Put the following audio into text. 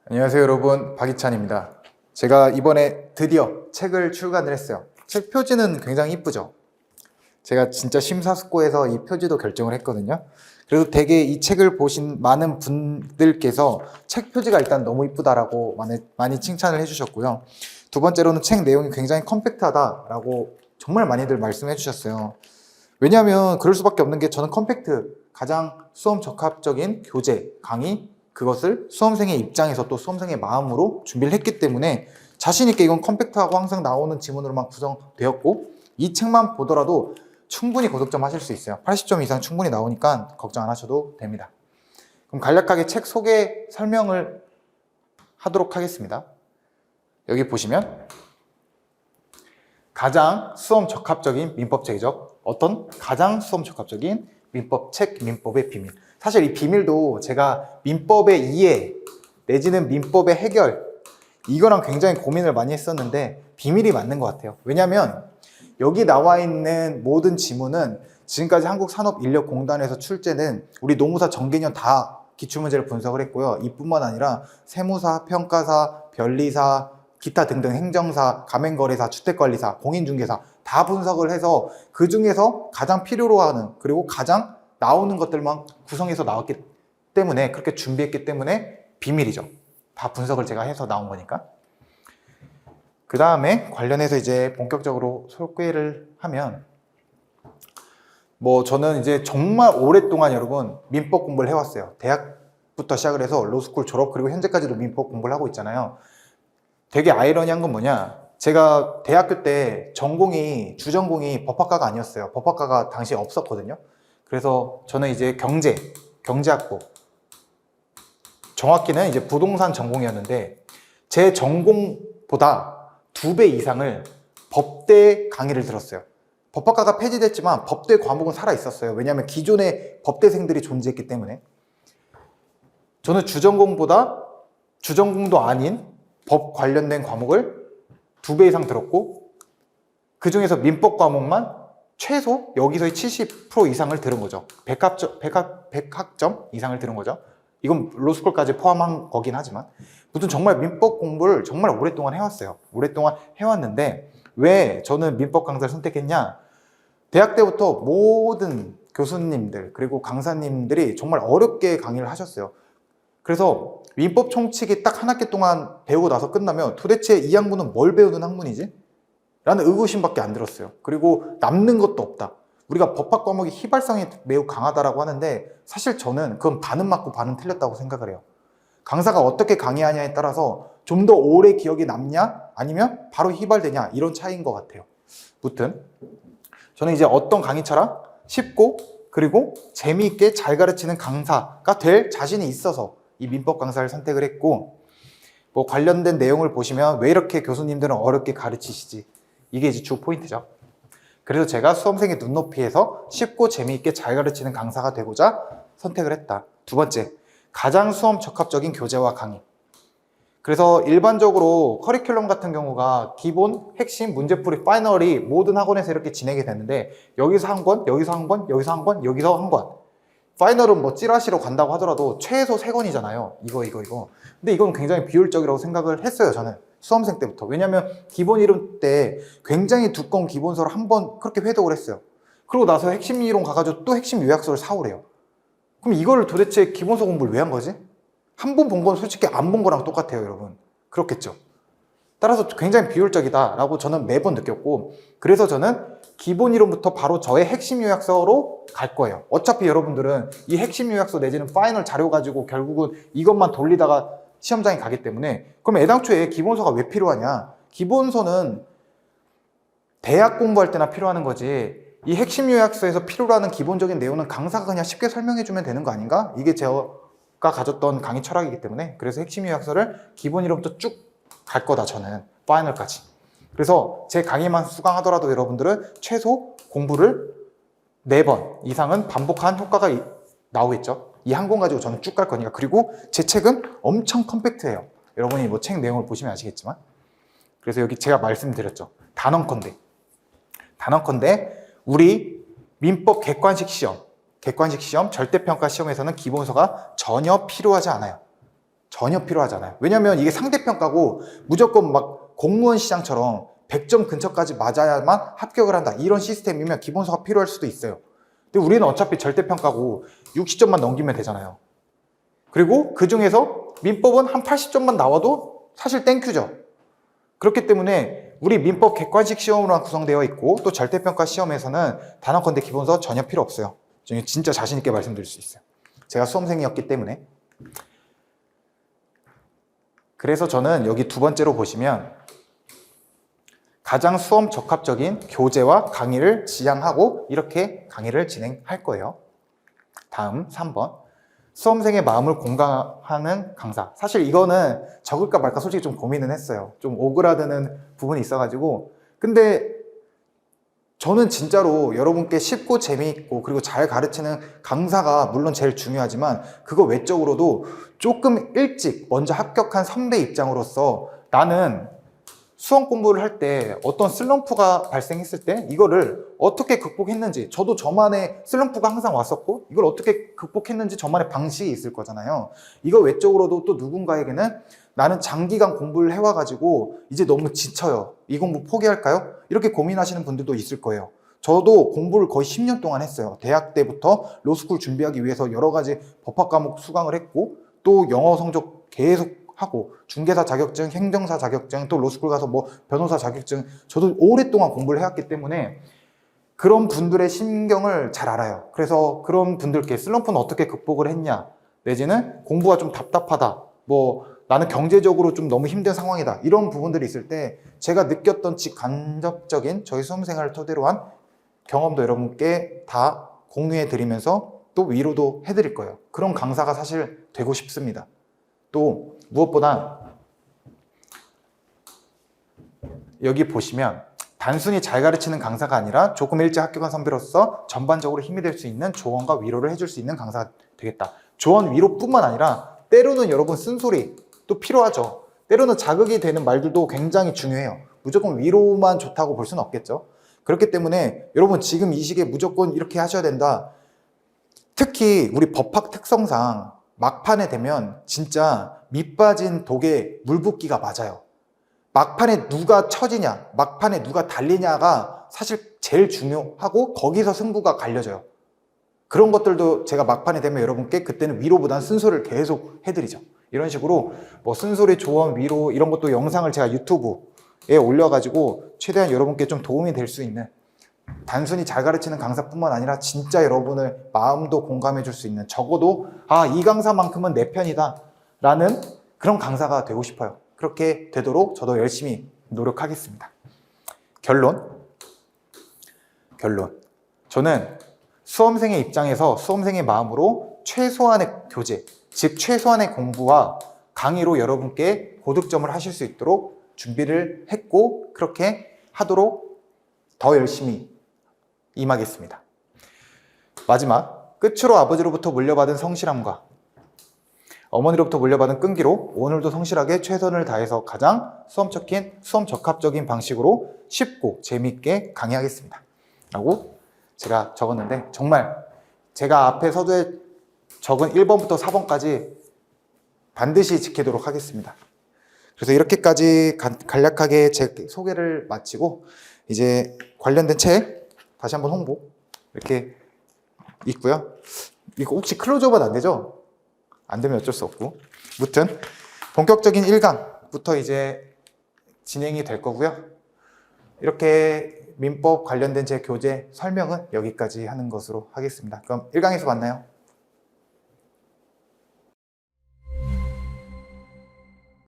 안녕하세요 여러분, 박희찬입니다. 제가 이번에 드디어 책을 출간을 했어요. 책 표지는 굉장히 이쁘죠? 제가 진짜 심사숙고해서 이 표지도 결정을 했거든요. 그래서 되게 이 책을 보신 많은 분들께서 책 표지가 일단 너무 이쁘다라고 많이 칭찬을 해주셨고요. 두 번째로는 책 내용이 굉장히 컴팩트하다라고 정말 많이들 말씀해 주셨어요. 왜냐하면 그럴 수밖에 없는 게, 저는 컴팩트, 가장 수험 적합적인 교재, 강의, 그것을 수험생의 입장에서 또 수험생의 마음으로 준비를 했기 때문에 자신 있게 이건 컴팩트하고 항상 나오는 지문으로만 구성되었고, 이 책만 보더라도 충분히 고득점 하실 수 있어요. 80점 이상 충분히 나오니까 걱정 안 하셔도 됩니다. 그럼 간략하게 책 소개 설명을 하도록 하겠습니다. 여기 보시면 가장 수험 적합적인 민법책이죠. 어떤 가장 수험 적합적인 민법책, 민법의 비밀. 사실 이 비밀도 제가 민법의 이해 내지는 민법의 해결, 이거랑 굉장히 고민을 많이 했었는데 비밀이 맞는 것 같아요. 왜냐하면 여기 나와 있는 모든 지문은 지금까지 한국산업인력공단에서 출제된 우리 노무사 전개년 다 기출문제를 분석을 했고요. 이뿐만 아니라 세무사, 평가사, 변리사, 기타 등등 행정사, 가맹거래사, 주택관리사, 공인중개사 다 분석을 해서 그 중에서 가장 필요로 하는, 그리고 가장 나오는 것들만 구성해서 나왔기 때문에, 그렇게 준비했기 때문에 비밀이죠. 다 분석을 제가 해서 나온 거니까. 그 다음에 관련해서 이제 본격적으로 소개를 하면, 저는 이제 정말 오랫동안 여러분 민법 공부를 해왔어요. 대학부터 시작을 해서 로스쿨 졸업, 그리고 현재까지도 민법 공부를 하고 있잖아요. 되게 아이러니한 건 뭐냐, 제가 대학교 때 주전공이 법학과가 아니었어요. 법학과가 당시에 없었거든요. 그래서 저는 이제 경제학부, 정확히는 이제 부동산 전공이었는데, 제 전공보다 2배 이상을 법대 강의를 들었어요. 법학과가 폐지됐지만 법대 과목은 살아 있었어요. 왜냐하면 기존의 법대생들이 존재했기 때문에. 저는 주전공도 아닌 법 관련된 과목을 2배 이상 들었고, 그 중에서 민법 과목만 최소 여기서의 70% 이상을 들은 거죠. 100학점 이상을 들은 거죠. 이건 로스쿨까지 포함한 거긴 하지만, 무튼 정말 민법 공부를 정말 오랫동안 해왔어요. 오랫동안 해왔는데 왜 저는 민법 강사를 선택했냐, 대학 때부터 모든 교수님들 그리고 강사님들이 정말 어렵게 강의를 하셨어요. 그래서 민법 총칙이 딱 한 학기 동안 배우고 나서 끝나면 도대체 이 학문은 뭘 배우는 학문이지? 라는 의구심밖에 안 들었어요. 그리고 남는 것도 없다. 우리가 법학 과목이 휘발성이 매우 강하다라고 하는데, 사실 저는 그건 반은 맞고 반은 틀렸다고 생각을 해요. 강사가 어떻게 강의하냐에 따라서 좀 더 오래 기억이 남냐 아니면 바로 휘발되냐, 이런 차이인 것 같아요. 무튼 저는 이제 어떤 강의처럼 쉽고 그리고 재미있게 잘 가르치는 강사가 될 자신이 있어서 이 민법 강사를 선택을 했고, 관련된 내용을 보시면 왜 이렇게 교수님들은 어렵게 가르치시지, 이게 이제 주 포인트죠. 그래서 제가 수험생의 눈높이에서 쉽고 재미있게 잘 가르치는 강사가 되고자 선택을 했다. 두 번째, 가장 수험 적합적인 교재와 강의. 그래서 일반적으로 커리큘럼 같은 경우가 기본, 핵심, 문제풀이, 파이널이 모든 학원에서 이렇게 진행이 되는데, 여기서 한 권, 여기서 한 권, 여기서 한 권, 여기서 한 권. 파이널은 찌라시로 간다고 하더라도 최소 3권이잖아요. 이거. 근데 이건 굉장히 비효율적이라고 생각을 했어요, 저는. 수험생 때부터. 왜냐면 기본 이론 때 굉장히 두꺼운 기본서를 한번 그렇게 회독을 했어요. 그러고 나서 핵심 이론 가가지고 또 핵심 요약서를 사오래요. 그럼 이거를 도대체 기본서 공부를 왜 한 거지? 한 번 본 건 솔직히 안 본 거랑 똑같아요, 여러분. 그렇겠죠. 따라서 굉장히 비효율적이다라고 저는 매번 느꼈고, 그래서 저는 기본 이론부터 바로 저의 핵심 요약서로 갈 거예요. 어차피 여러분들은 이 핵심 요약서 내지는 파이널 자료 가지고 결국은 이것만 돌리다가 시험장에 가기 때문에, 그럼 애당초에 기본서가 왜 필요하냐? 기본서는 대학 공부할 때나 필요한 거지, 이 핵심 요약서에서 필요로 하는 기본적인 내용은 강사가 그냥 쉽게 설명해 주면 되는 거 아닌가? 이게 제가 가졌던 강의 철학이기 때문에, 그래서 핵심 요약서를 기본 이론부터 쭉 갈 거다, 저는 파이널까지. 그래서 제 강의만 수강하더라도 여러분들은 최소 공부를 4번 이상은 반복한 효과가 나오겠죠. 이 한 권 가지고 저는 쭉 갈 거니까. 그리고 제 책은 엄청 컴팩트해요. 여러분이 책 내용을 보시면 아시겠지만. 그래서 여기 제가 말씀드렸죠. 단언컨대 우리 민법 객관식 시험, 절대평가 시험에서는 기본서가 전혀 필요하지 않아요. 전혀 필요하잖아요. 왜냐면 이게 상대평가고 무조건 막 공무원 시장처럼 100점 근처까지 맞아야만 합격을 한다. 이런 시스템이면 기본서가 필요할 수도 있어요. 근데 우리는 어차피 절대평가고 60점만 넘기면 되잖아요. 그리고 그 중에서 민법은 한 80점만 나와도 사실 땡큐죠. 그렇기 때문에 우리 민법 객관식 시험으로 구성되어 있고 또 절대평가 시험에서는 단언컨대 기본서 전혀 필요 없어요. 저는 진짜 자신 있게 말씀드릴 수 있어요. 제가 수험생이었기 때문에. 그래서 저는 여기 두 번째로 보시면 가장 수험 적합적인 교재와 강의를 지향하고 이렇게 강의를 진행할 거예요. 다음 3번. 수험생의 마음을 공감하는 강사. 사실 이거는 적을까 말까 솔직히 좀 고민은 했어요. 좀 오그라드는 부분이 있어가지고. 근데 저는 진짜로 여러분께 쉽고 재미있고 그리고 잘 가르치는 강사가 물론 제일 중요하지만 그거 외적으로도 조금 일찍 먼저 합격한 선배 입장으로서 나는 수험 공부를 할 때 어떤 슬럼프가 발생했을 때 이거를 어떻게 극복했는지, 저도 저만의 슬럼프가 항상 왔었고 이걸 어떻게 극복했는지 저만의 방식이 있을 거잖아요. 이거 외적으로도 또 누군가에게는 나는 장기간 공부를 해와가지고 이제 너무 지쳐요. 이 공부 포기할까요? 이렇게 고민하시는 분들도 있을 거예요. 저도 공부를 거의 10년 동안 했어요. 대학 때부터 로스쿨 준비하기 위해서 여러 가지 법학 과목 수강을 했고 또 영어 성적 계속 하고 중개사 자격증, 행정사 자격증, 또 로스쿨 가서 뭐 변호사 자격증, 저도 오랫동안 공부를 해왔기 때문에 그런 분들의 심경을 잘 알아요. 그래서 그런 분들께 슬럼프는 어떻게 극복을 했냐, 내지는 공부가 좀 답답하다, 뭐 나는 경제적으로 좀 너무 힘든 상황이다, 이런 부분들이 있을 때 제가 느꼈던 직간접적인 저희 수험생활을 토대로 한 경험도 여러분께 다 공유해 드리면서 또 위로도 해드릴 거예요. 그런 강사가 사실 되고 싶습니다. 또 무엇보다 여기 보시면 단순히 잘 가르치는 강사가 아니라 조금 일찍 합격한 선배로서 전반적으로 힘이 될 수 있는 조언과 위로를 해줄 수 있는 강사가 되겠다. 조언, 위로뿐만 아니라 때로는 여러분 쓴소리 또 필요하죠. 때로는 자극이 되는 말들도 굉장히 중요해요. 무조건 위로만 좋다고 볼 수는 없겠죠. 그렇기 때문에 여러분 지금 이 시기에 무조건 이렇게 하셔야 된다. 특히 우리 법학 특성상 막판에 되면 진짜 밑 빠진 독에 물 붓기가 맞아요. 막판에 누가 처지냐, 막판에 누가 달리냐가 사실 제일 중요하고 거기서 승부가 갈려져요. 그런 것들도 제가 막판에 되면 여러분께 그때는 위로보다는 쓴소리를 계속 해드리죠. 이런 식으로 뭐 쓴소리, 조언, 위로 이런 것도 영상을 제가 유튜브에 올려가지고 최대한 여러분께 좀 도움이 될 수 있는, 단순히 잘 가르치는 강사뿐만 아니라 진짜 여러분을 마음도 공감해 줄 수 있는, 적어도 이 강사만큼은 내 편이다 라는 그런 강사가 되고 싶어요. 그렇게 되도록 저도 열심히 노력하겠습니다. 결론. 저는 수험생의 입장에서 수험생의 마음으로 최소한의 교재, 즉 최소한의 공부와 강의로 여러분께 고득점을 하실 수 있도록 준비를 했고 그렇게 하도록 더 열심히 임하겠습니다. 마지막, 끝으로 아버지로부터 물려받은 성실함과 어머니로부터 물려받은 끈기로 오늘도 성실하게 최선을 다해서 가장 수험 적합적인 방식으로 쉽고 재미있게 강의하겠습니다 라고 제가 적었는데, 정말 제가 앞에 서두에 적은 1번부터 4번까지 반드시 지키도록 하겠습니다. 그래서 이렇게까지 간략하게 제 소개를 마치고 이제 관련된 책 다시 한번 홍보 이렇게 있고요. 이거 혹시 클로즈업은 안 되죠? 안 되면 어쩔 수 없고, 무튼 본격적인 1강부터 이제 진행이 될 거고요. 이렇게 민법 관련된 제 교재 설명은 여기까지 하는 것으로 하겠습니다. 그럼 1강에서 만나요.